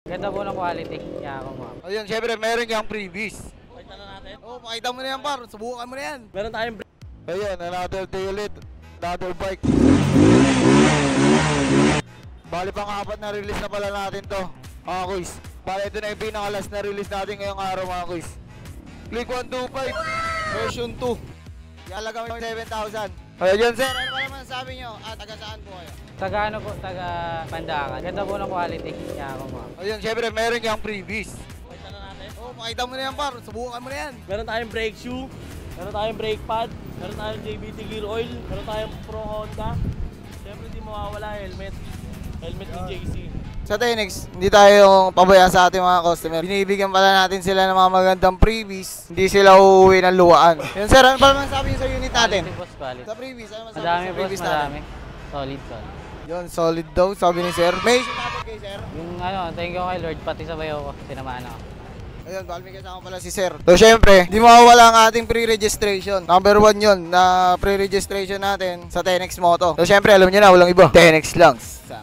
Ganda po ng quality. Kaya ako mo. Ayun, syempre meron kang freebies. Pakita na natin. Oo, pakita mo na yan par, subukan mo na yan. Meron tayong Ayun, another day ulit. Another bike. Bali pang apat na release na pala natin to, mga kuys. Bali ito na yung pinaka-last na release natin ngayong araw, mga kuys. Click 125 version 2. Ialaga mo yung 7,000. Ayun sir, ano pa naman sabi nyo? Taga saan po kayo? Taga ano po, taga Pandakan. Ganda po ng quality. Kaya ako mo. Ayun, syempre meron kang freebies. Pakita na natin. Oo, pakita mo na yan par, subukan mo na yan. Meron tayong brake shoe. Meron tayong brake pad. Meron tayong JBT gear oil. Meron tayong Pro Honda. Siyempre hindi mawawala helmet. Helmet ni JC. Sa Tenex, hindi tayo pabayaan sa ating mga customer. Binibigyan pala natin sila ng mga magandang freebies. Hindi sila uuwi ng luwaan. Yun sir, ano pa naman sabi nyo sa unit natin? Quality boss, quality. Sa freebies, ano masabi Madami sa boss, freebies natin? madami. Solid, solid. Yun, solid daw, sabi ni sir. May isip natin kay sir. Yung ano, thank you kay Lord, pati sa bayo ko. Sinamaan ako. Ayun, baka may kasama pala si sir. So syempre, di mawawala ang ating pre-registration. Number 1 yun na pre-registration natin sa Tenex Moto. So syempre, alam nyo na, walang iba. Tenex lang. Sa